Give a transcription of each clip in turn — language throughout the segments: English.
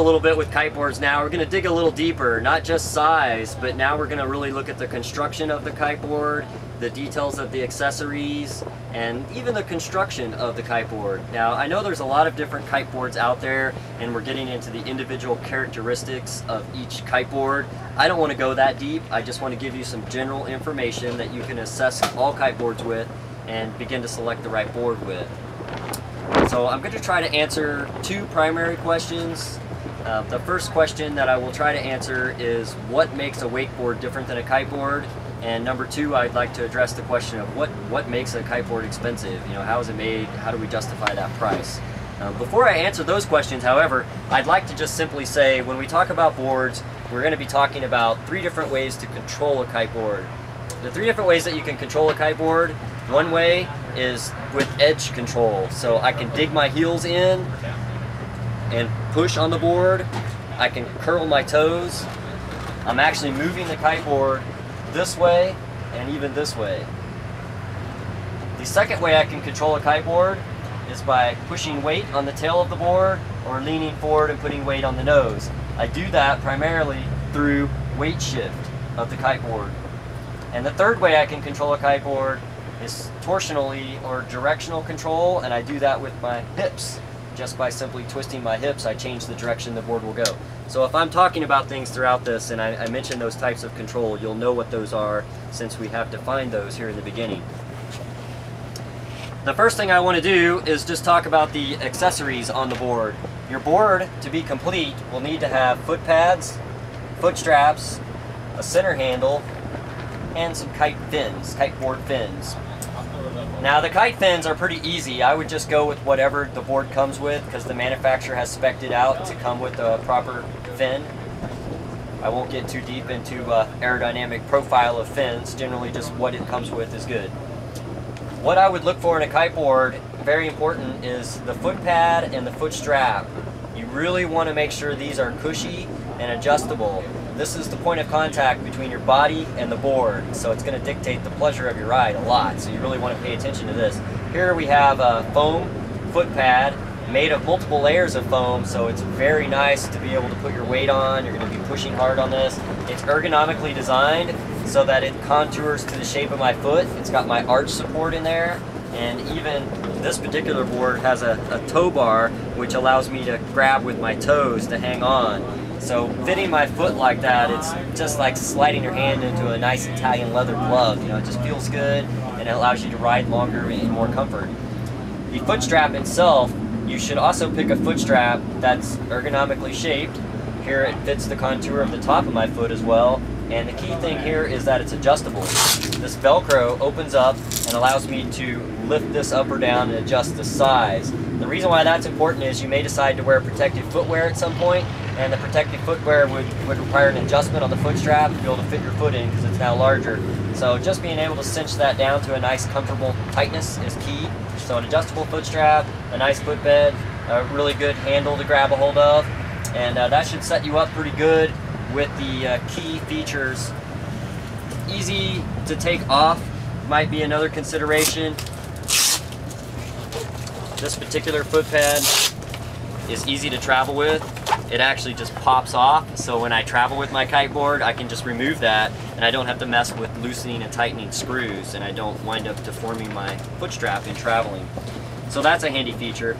little bit with kiteboards now. We're going to dig a little deeper, not just size, but now we're going to really look at the construction of the kiteboard, the details of the accessories, and even the construction of the kiteboard. Now, I know there's a lot of different kiteboards out there, and we're getting into the individual characteristics of each kiteboard. I don't want to go that deep. I just want to give you some general information that you can assess all kiteboards with and begin to select the right board with. So I'm going to try to answer two primary questions. The first question that I will try to answer is what makes a wakeboard different than a kiteboard? And number two, I'd like to address the question of what makes a kiteboard expensive? You know, how is it made? How do we justify that price? Before I answer those questions, however, I'd like to just simply say when we talk about boards, we're going to be talking about three different ways to control a kiteboard. The three different ways that you can control a kiteboard: one way is with edge control. So I can dig my heels in and push on the board. I can curl my toes. I'm actually moving the kiteboard this way and even this way. The second way I can control a kiteboard is by pushing weight on the tail of the board or leaning forward and putting weight on the nose. I do that primarily through weight shift of the kiteboard. And the third way I can control a kiteboard is torsionally or directional control, and I do that with my hips. Just by simply twisting my hips, I change the direction the board will go. So if I'm talking about things throughout this and I mention those types of control, you'll know what those are since we have defined those here in the beginning. The first thing I want to do is just talk about the accessories on the board. Your board, to be complete, will need to have foot pads, foot straps, a center handle, and some kiteboard fins. Now the kite fins are pretty easy. I would just go with whatever the board comes with because the manufacturer has spec'd it out to come with a proper fin. I won't get too deep into aerodynamic profile of fins. Generally just what it comes with is good. What I would look for in a kiteboard, very important, is the foot pad and the foot strap. You really want to make sure these are cushy and adjustable. This is the point of contact between your body and the board, so it's going to dictate the pleasure of your ride a lot, so you really want to pay attention to this. Here we have a foam foot pad made of multiple layers of foam, so it's very nice to be able to put your weight on. You're going to be pushing hard on this. It's ergonomically designed so that it contours to the shape of my foot. It's got my arch support in there, and even this particular board has a toe bar which allows me to grab with my toes to hang on. So fitting my foot like that, it's just like sliding your hand into a nice Italian leather glove. You know, it just feels good and it allows you to ride longer in more comfort. The foot strap itself, you should also pick a foot strap that's ergonomically shaped. Here it fits the contour of the top of my foot as well. And the key thing here is that it's adjustable. This Velcro opens up and allows me to lift this up or down and adjust the size. The reason why that's important is you may decide to wear protective footwear at some point, and the protective footwear would require an adjustment on the foot strap to be able to fit your foot in because it's now larger. So just being able to cinch that down to a nice comfortable tightness is key. So an adjustable foot strap, a nice footbed, a really good handle to grab a hold of, and that should set you up pretty good with the key features. Easy to take off might be another consideration. This particular foot pad is easy to travel with. It actually just pops off, so when I travel with my kiteboard, I can just remove that and I don't have to mess with loosening and tightening screws, and I don't wind up deforming my foot strap in traveling. So that's a handy feature.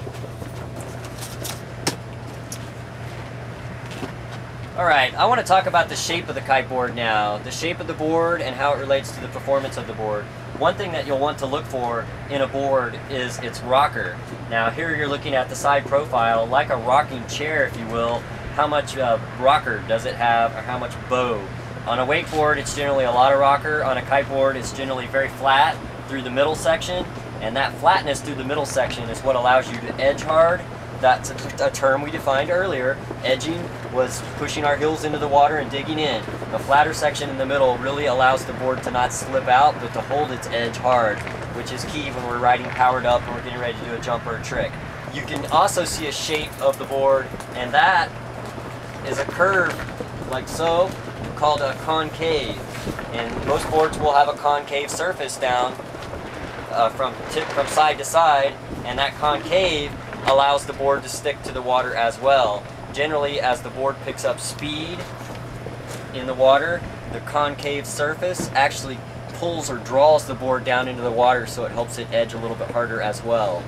Alright, I want to talk about the shape of the kiteboard now. The shape of the board and how it relates to the performance of the board. One thing that you'll want to look for in a board is its rocker. Now here you're looking at the side profile, like a rocking chair if you will. How much rocker does it have, or how much bow? On a wakeboard it's generally a lot of rocker. On a kiteboard it's generally very flat through the middle section, and that flatness through the middle section is what allows you to edge hard. That's a term we defined earlier. Edging was pushing our heels into the water and digging in. The flatter section in the middle really allows the board to not slip out, but to hold its edge hard, which is key when we're riding powered up and we're getting ready to do a jump or a trick. You can also see a shape of the board, and that is a curve like so, called a concave. And most boards will have a concave surface down from side to side, and that concave allows the board to stick to the water as well. generally, as the board picks up speed in the water, the concave surface actually pulls or draws the board down into the water, so it helps it edge a little bit harder as well.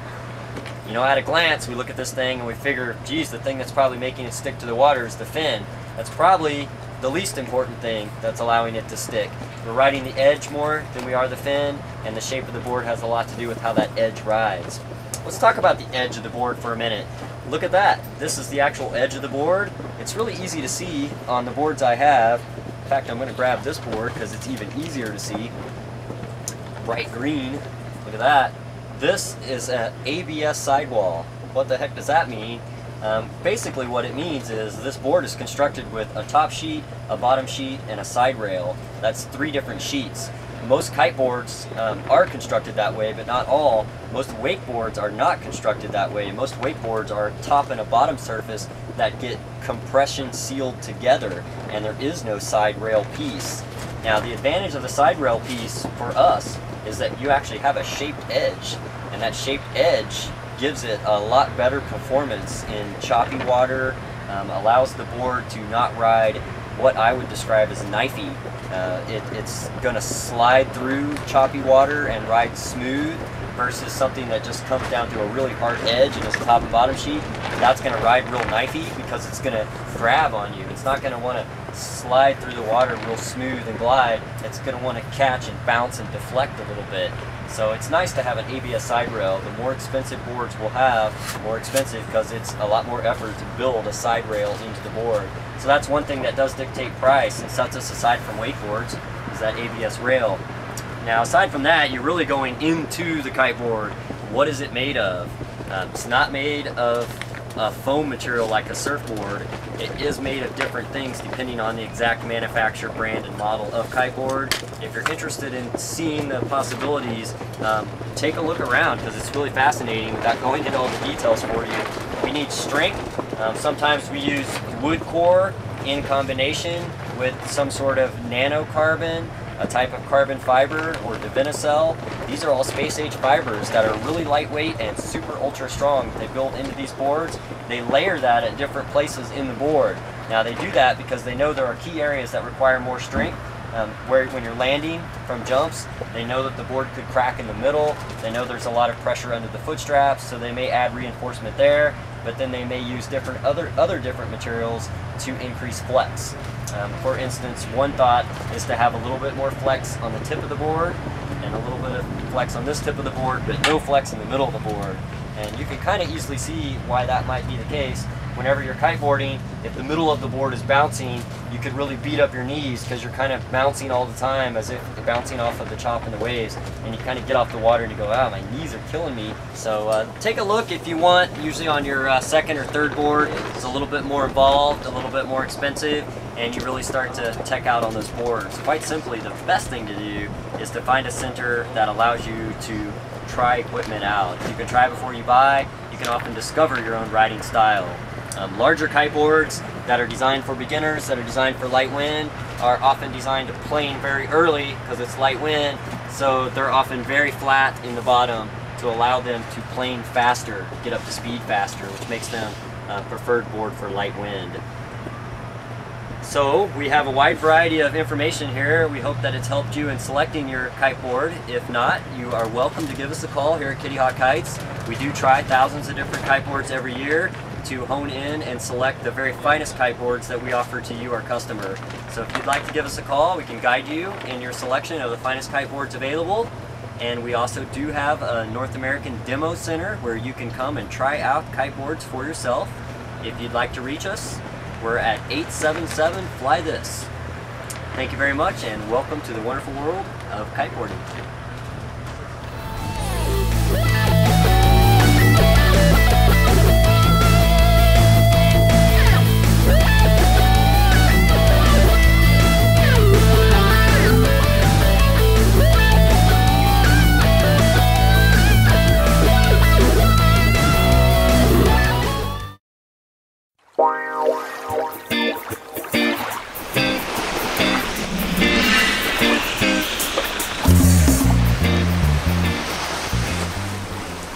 You know, at a glance, we look at this thing and we figure, geez, the thing that's probably making it stick to the water is the fin. That's probably the least important thing that's allowing it to stick. We're riding the edge more than we are the fin, and the shape of the board has a lot to do with how that edge rides. Let's talk about the edge of the board for a minute. Look at that. This is the actual edge of the board. It's really easy to see on the boards I have. In fact, I'm going to grab this board because it's even easier to see. Bright green. Look at that. This is an ABS sidewall. What the heck does that mean? Basically what it means is this board is constructed with a top sheet, a bottom sheet, and a side rail. That's 3 different sheets. Most kiteboards are constructed that way, but not all. Most wakeboards are not constructed that way. Most wakeboards are a top and a bottom surface that get compression sealed together, and there is no side rail piece. Now, the advantage of the side rail piece for us is that you actually have a shaped edge, and that shaped edge gives it a lot better performance in choppy water, allows the board to not ride what I would describe as knifey. It's going to slide through choppy water and ride smooth versus something that just comes down to a really hard edge and is top and bottom sheet. That's going to ride real knifey because it's going to grab on you. It's not going to want to slide through the water real smooth and glide. It's going to want to catch and bounce and deflect a little bit. So it's nice to have an ABS side rail. The more expensive boards we'll have, more expensive because it's a lot more effort to build a side rail into the board. So that's one thing that does dictate price and sets us aside from wakeboards, is that ABS rail. Now, aside from that, you're really going into the kiteboard. What is it made of? It's not made of a foam material like a surfboard. It is made of different things depending on the exact manufacturer, brand, and model of kiteboard. If you're interested in seeing the possibilities, take a look around because it's really fascinating without going into all the details for you. We need strength. Sometimes we use wood core in combination with some sort of nanocarbon, a type of carbon fiber, or divinycell. These are all space-age fibers that are really lightweight and super ultra strong. They build into these boards. They layer that at different places in the board. Now they do that because they know there are key areas that require more strength. When you're landing from jumps, they know that the board could crack in the middle. They know there's a lot of pressure under the foot straps, so they may add reinforcement there, but then they may use other different materials to increase flex. For instance, one thought is to have a little bit more flex on the tip of the board and a little bit of flex on this tip of the board, but no flex in the middle of the board. And you can kind of easily see why that might be the case. Whenever you're kiteboarding, if the middle of the board is bouncing, you could really beat up your knees because you're kind of bouncing all the time as if you're bouncing off of the chop and the waves, and you kind of get off the water and you go, wow, my knees are killing me. So take a look if you want. Usually on your second or third board, it's a little bit more involved, a little bit more expensive, and you really start to tech out on those boards. Quite simply, the best thing to do is to find a center that allows you to try equipment out. If you can try before you buy, you can often discover your own riding style. Larger kiteboards that are designed for beginners, that are designed for light wind, are often designed to plane very early because it's light wind, so they're often very flat in the bottom to allow them to plane faster, get up to speed faster, which makes them a preferred board for light wind. So we have a wide variety of information here. We hope that it's helped you in selecting your kiteboard. If not, you are welcome to give us a call here at Kitty Hawk Kites. We do try thousands of different kiteboards every year to hone in and select the very finest kiteboards that we offer to you, our customer. So if you'd like to give us a call, we can guide you in your selection of the finest kiteboards available. And we also do have a North American demo center where you can come and try out kiteboards for yourself. If you'd like to reach us, we're at 877-FLY-THIS. Thank you very much and welcome to the wonderful world of kiteboarding.